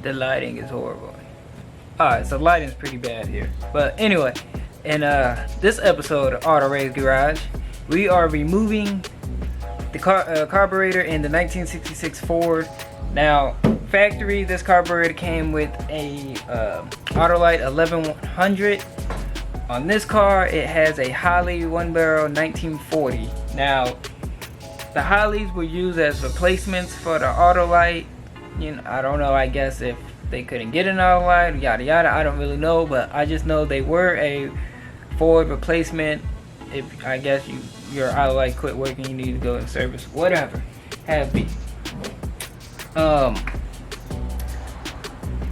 The lighting is horrible. Alright, so lighting's pretty bad here. But anyway, in this episode of Auto Ray's Garage, we are removing the carburetor in the 1966 Ford. Now, factory, this carburetor came with a Autolite 11100. On this car, it has a Holley 1-barrel 1940. Now, the Holleys were used as replacements for the Autolite. You know, I don't know, I guess if they couldn't get an Autolite, yada yada, I don't really know, but I just know they were a Ford replacement. If I guess your Autolite quit working, you need to go in service, whatever, have be.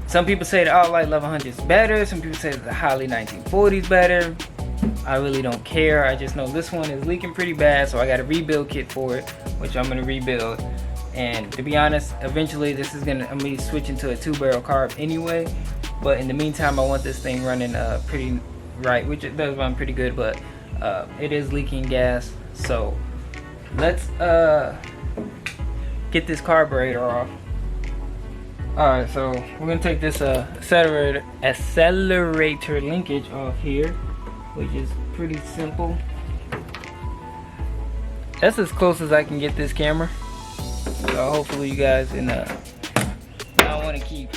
Some people say the Autolite 1100 is better, some people say the Holley 1940 is better. I really don't care. I just know this one is leaking pretty bad, so I got a rebuild kit for it, which I'm gonna rebuild. And to be honest, eventually this is gonna, I'm gonna be switching to a 2-barrel carb anyway. But in the meantime, I want this thing running pretty right, which it does run pretty good, but it is leaking gas. So let's get this carburetor off. Alright, so we're gonna take this accelerator linkage off here, which is pretty simple. That's as close as I can get this camera. So hopefully you guys can, I don't want to keep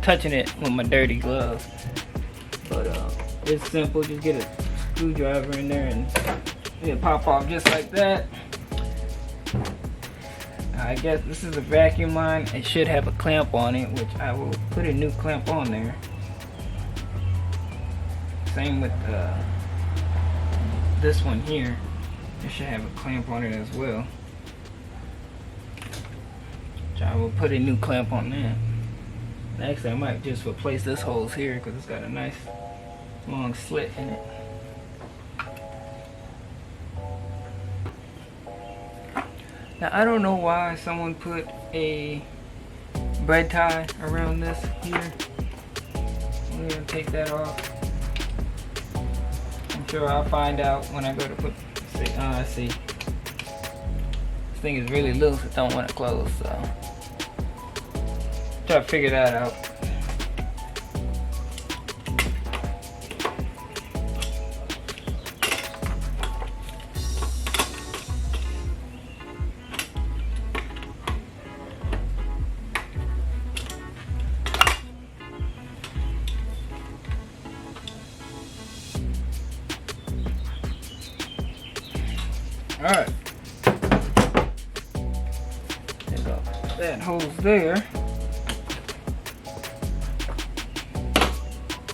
touching it with my dirty gloves. But it's simple, just get a screwdriver in there and it'll pop off just like that. I guess this is a vacuum line. It should have a clamp on it, which I will put a new clamp on there. Same with this one here. It should have a clamp on it as well. So I will put a new clamp on that. Actually, I might just replace this hose here because it's got a nice long slit in it. Now I don't know why someone put a bread tie around this here. I'm gonna take that off. I'm sure I'll find out when I go to put. See, this thing is really loose. I don't want to close, so try to figure that out. Alright, take off that hose there.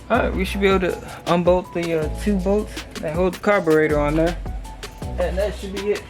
Alright, we should be able to unbolt the 2 bolts that hold the carburetor on there, and that should be it.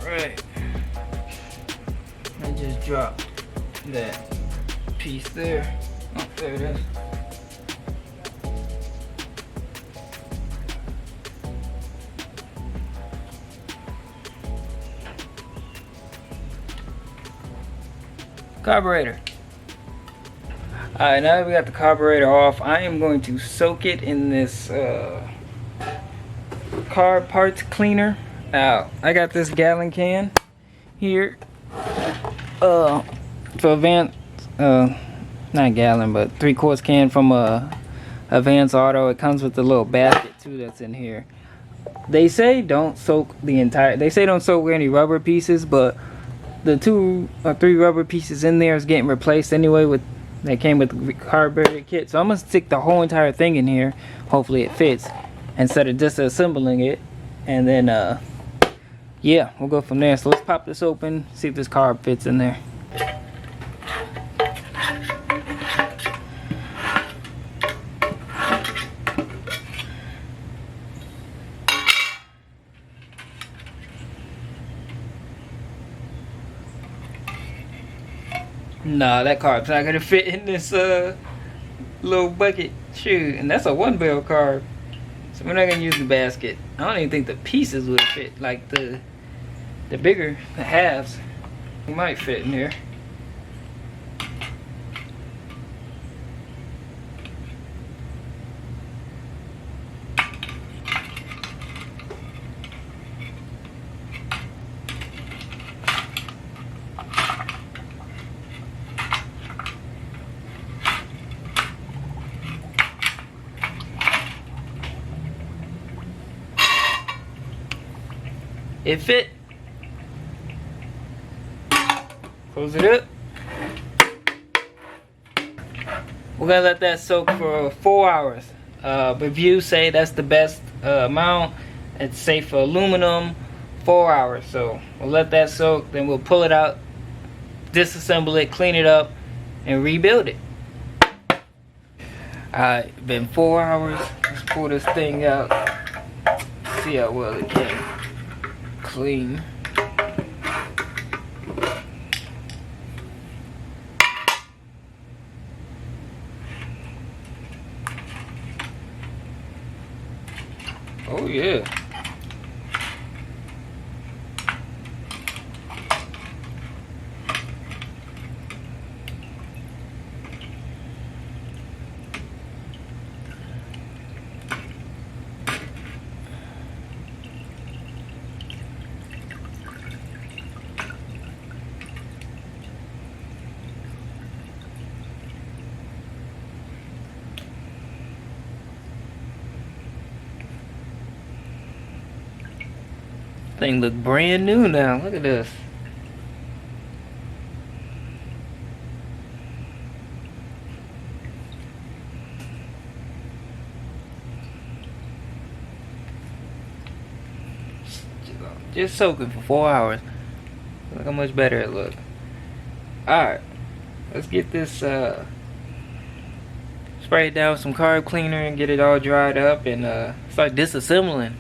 Alright, I just dropped that piece there. Oh, there it is. Carburetor. Alright, now that we got the carburetor off, I am going to soak it in this carb parts cleaner. Now, I got this gallon can here for Advance, not gallon, but 3/4 can from Advance Auto. It comes with a little basket too that's in here. They say don't soak the entire, they say don't soak any rubber pieces, but the 2 or 3 rubber pieces in there is getting replaced anyway with, they came with the carburetor kit. So I'm gonna stick the whole entire thing in here. Hopefully it fits instead of just assembling it, and then yeah, we'll go from there. So let's pop this open, see if this carb fits in there. Nah, that carb's not gonna fit in this little bucket. Shoot, and that's a 1-barrel carb. So we're not gonna use the basket. I don't even think the pieces would fit, like the bigger, the halves. Might fit in here. It fit. Close it up. We're gonna let that soak for 4 hours. Reviews say that's the best amount. It's safe for aluminum. 4 hours. So we'll let that soak. Then we'll pull it out, disassemble it, clean it up, and rebuild it. Alright, been 4 hours. Let's pull this thing out. See how well it can clean. Oh yeah. Thing look brand new now. Look at this. Just soaking for 4 hours. Look how much better it looks. Alright. Let's get this spray it down with some carb cleaner and get it all dried up and start disassembling.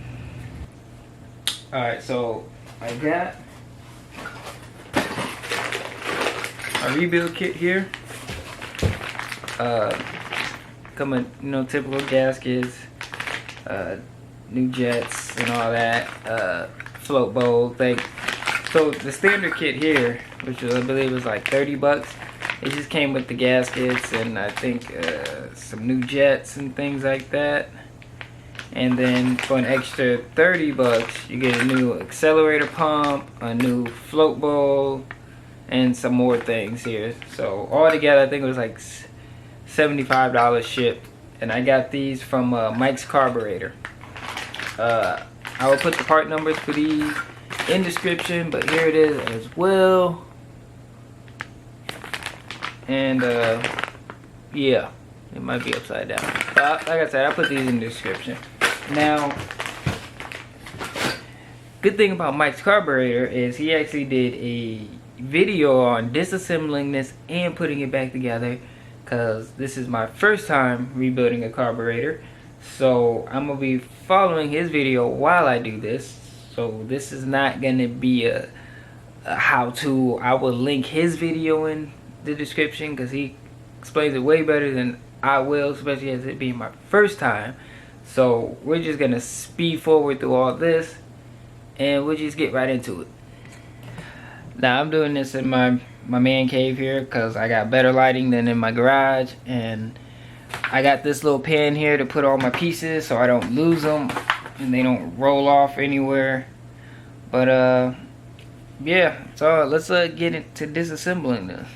Alright, so I got a rebuild kit here. Come with, you know, typical gaskets, new jets and all that, float bowl thing. So the standard kit here, which I believe was like 30 bucks, it just came with the gaskets and I think some new jets and things like that. And then for an extra 30 bucks, you get a new accelerator pump, a new float bowl, and some more things here. So all together, I think it was like $75 shipped. And I got these from Mike's Carburetor. I will put the part numbers for these in description, but here it is as well. And yeah, it might be upside down. But like I said, I put these in the description. Now, good thing about Mike's Carburetor is he actually did a video on disassembling this and putting it back together, because this is my first time rebuilding a carburetor. So I'm going to be following his video while I do this. So this is not going to be a how-to. I will link his video in the description because he explains it way better than I will, especially as it being my first time. So we're just gonna speed forward through all this and we'll just get right into it. Now I'm doing this in my man cave here because I got better lighting than in my garage, and I got this little pan here to put all my pieces so I don't lose them and they don't roll off anywhere. But yeah, so let's get into disassembling this.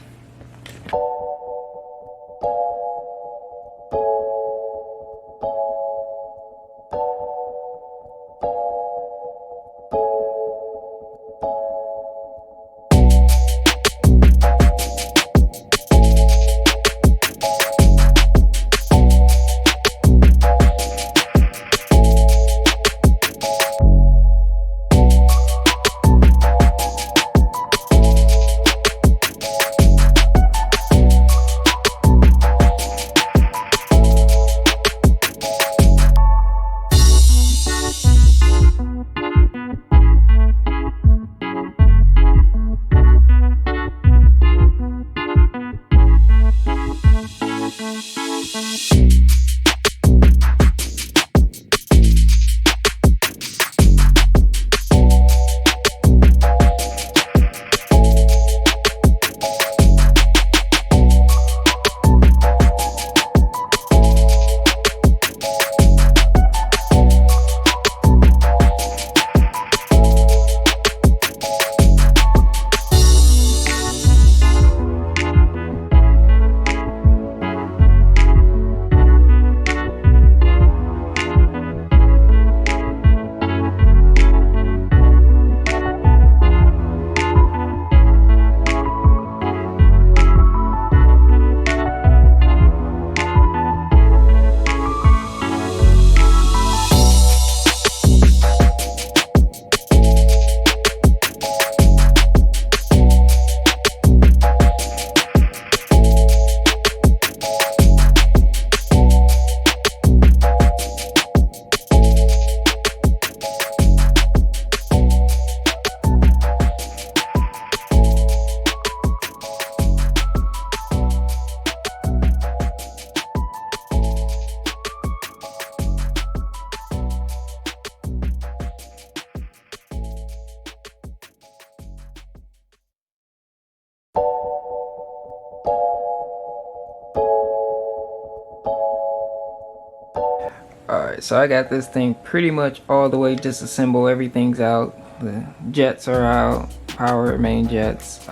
Alright, so I got this thing pretty much all the way disassembled. Everything's out. The jets are out. Power main jets.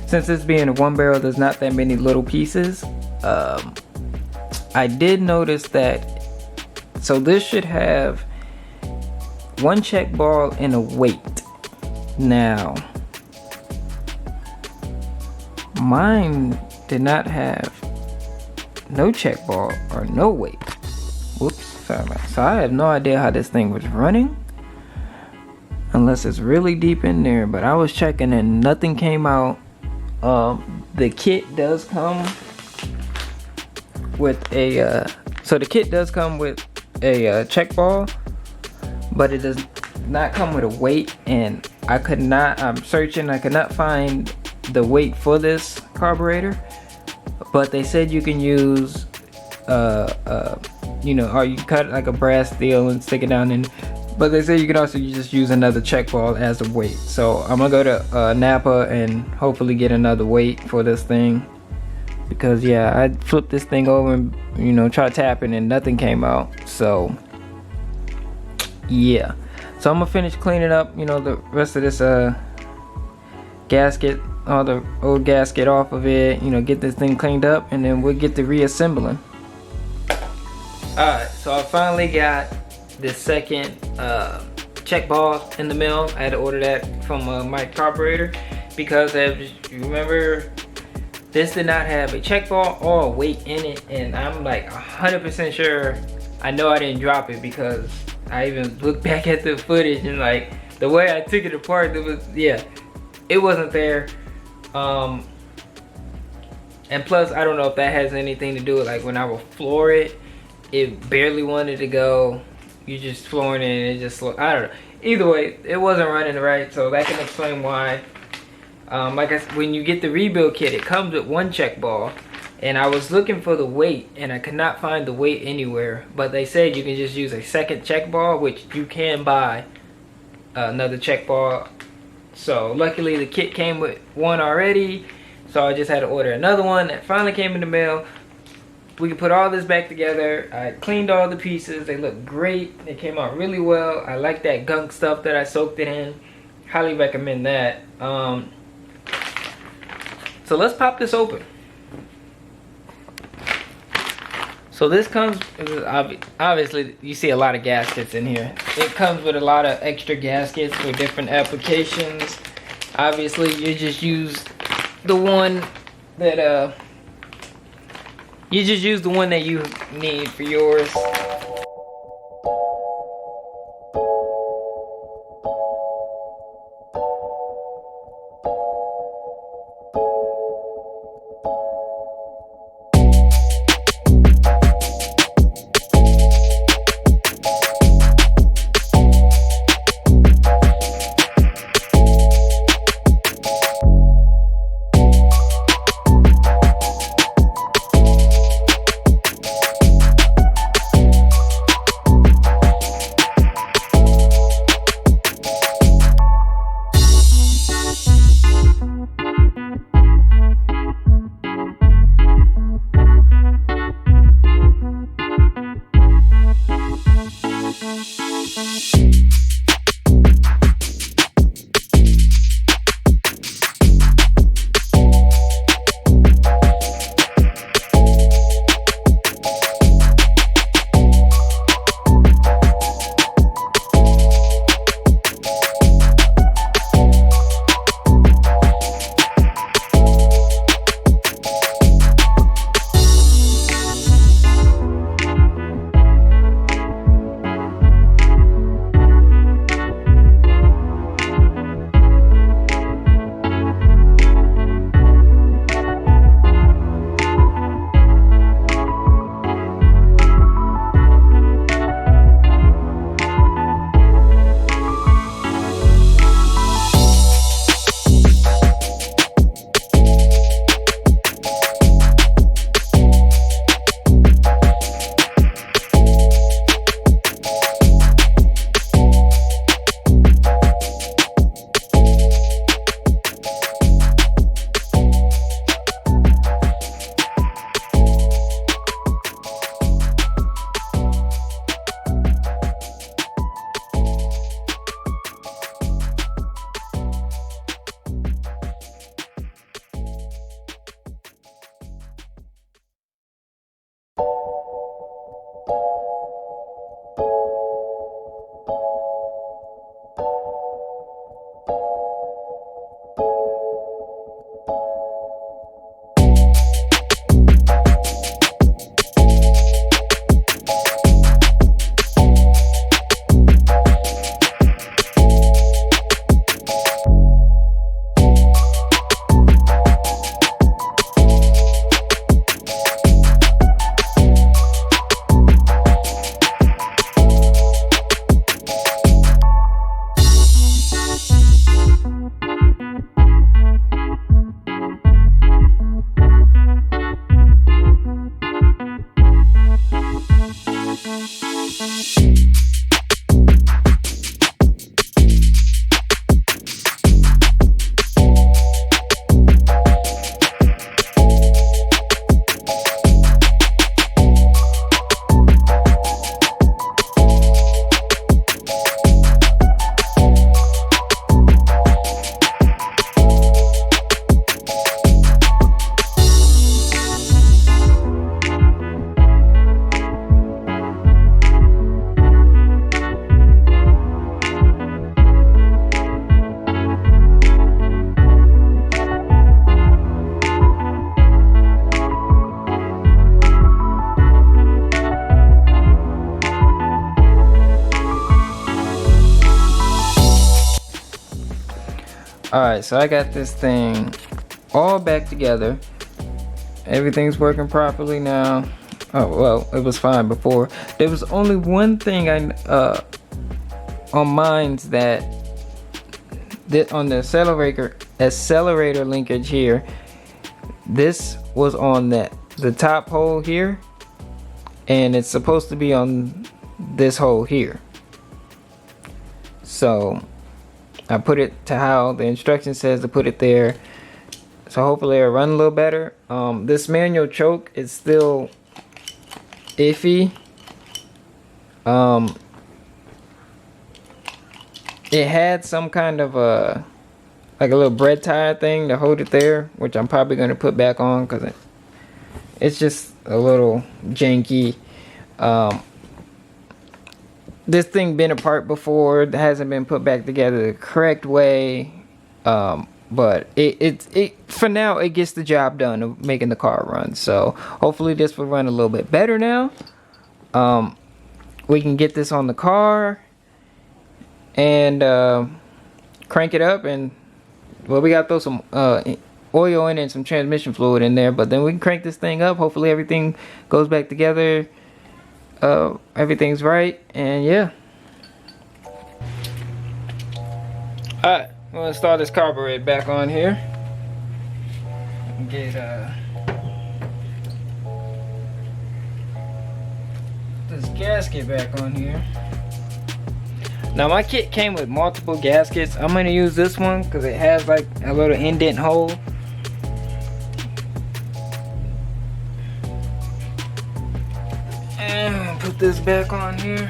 Since it's being a one barrel, there's not that many little pieces. I did notice that, so this should have one check ball and a weight. Now, mine did not have no check ball or no weight. Whoops, sorry about that. So I have no idea how this thing was running, unless it's really deep in there. But I was checking and nothing came out. The kit does come with a check ball, but it does not come with a weight. And I'm searching, I could not find the weight for this carburetor. But they said you can use or you cut like a brass steel and stick it down in. But they say you can also just use another check ball as a weight. So I'm gonna go to Napa and hopefully get another weight for this thing, because yeah, I flipped this thing over and tried tapping and nothing came out. So yeah, so I'm gonna finish cleaning up the rest of this gasket, all the old gasket off of it, get this thing cleaned up, and then we'll get to reassembling. Alright, so I finally got this second check ball in the mail. I had to order that from my carburetor, because as you remember, this did not have a check ball or a weight in it, and I'm like 100% sure. I know I didn't drop it, because I even looked back at the footage and like the way I took it apart, it wasn't there. And plus, I don't know if that has anything to do with like when I will floor it, it barely wanted to go. You just flooring it and it just, I don't know. Either way, it wasn't running right, so that can explain why. Like I said, when you get the rebuild kit, it comes with one check ball, and I was looking for the weight and I could not find the weight anywhere. But they said you can just use a second check ball, which you can buy another check ball. So luckily the kit came with one already, so I just had to order another one that finally came in the mail. We can put all this back together. I cleaned all the pieces. They look great. They came out really well. I like that gunk stuff that I soaked it in. Highly recommend that. So let's pop this open. So this comes, obviously you see a lot of gaskets in here. It comes with a lot of extra gaskets for different applications. Obviously you just use the one that you need for yours. Alright, so I got this thing all back together. Everything's working properly now. Oh, well, it was fine before. There was only one thing on mine's that on the accelerator linkage here. This was on the top hole here, and it's supposed to be on this hole here. So I put it to how the instruction says to put it there. So hopefully it'll run a little better. This manual choke is still iffy. It had some kind of like a little bread tie thing to hold it there, which I'm probably going to put back on because it's just a little janky. This thing been apart before. It hasn't been put back together the correct way. But it for now it gets the job done of making the car run. So hopefully this will run a little bit better now. We can get this on the car and crank it up, and well, we got to throw some oil in and some transmission fluid in there, but then we can crank this thing up. Hopefully everything goes back together, everything's right, and yeah. Alright, I'm gonna start this carburetor back on here. Get this gasket back on here. Now my kit came with multiple gaskets. I'm gonna use this one because it has like a little indent hole. And I'm gonna put this back on here.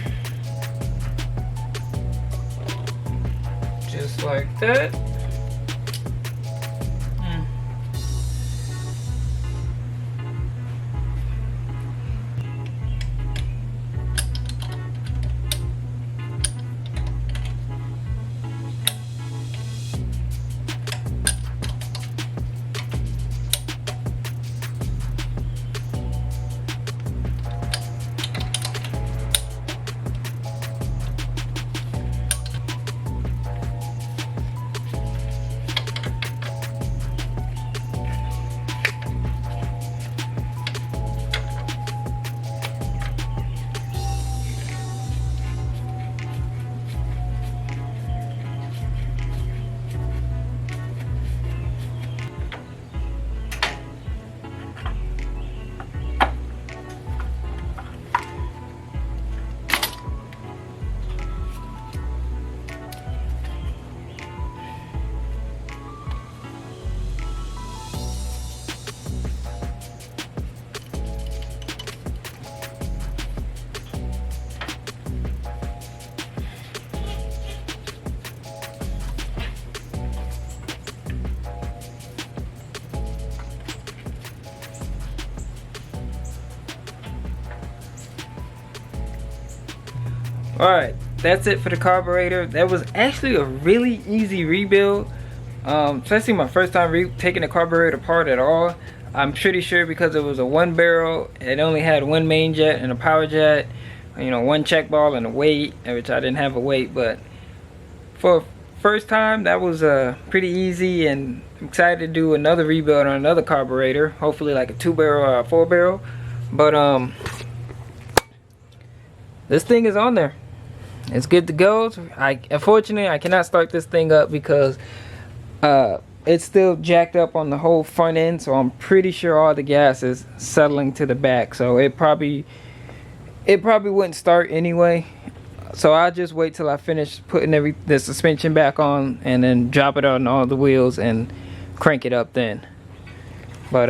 Just like that. Alright, that's it for the carburetor. That was actually a really easy rebuild, especially my first time taking the carburetor apart at all. I'm pretty sure because it was a one barrel, it only had one main jet and a power jet, you know, one check ball and a weight, which I didn't have a weight, but for first time that was pretty easy, and I'm excited to do another rebuild on another carburetor, hopefully like a 2-barrel or a 4-barrel. But this thing is on there. It's good to go. Unfortunately I cannot start this thing up because it's still jacked up on the whole front end, so I'm pretty sure all the gas is settling to the back, so it probably wouldn't start anyway. So I'll just wait till I finish putting the suspension back on and then drop it on all the wheels and crank it up then. But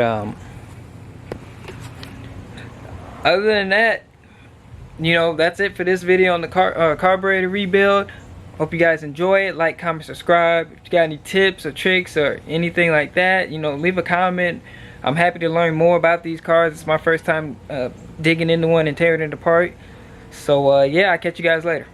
other than that, you know, that's it for this video on the carburetor rebuild. Hope you guys enjoy it. Like, comment, subscribe. If you got any tips or tricks or anything like that, you know, leave a comment. I'm happy to learn more about these cars. It's my first time digging into one and tearing it apart. So yeah, I'll catch you guys later.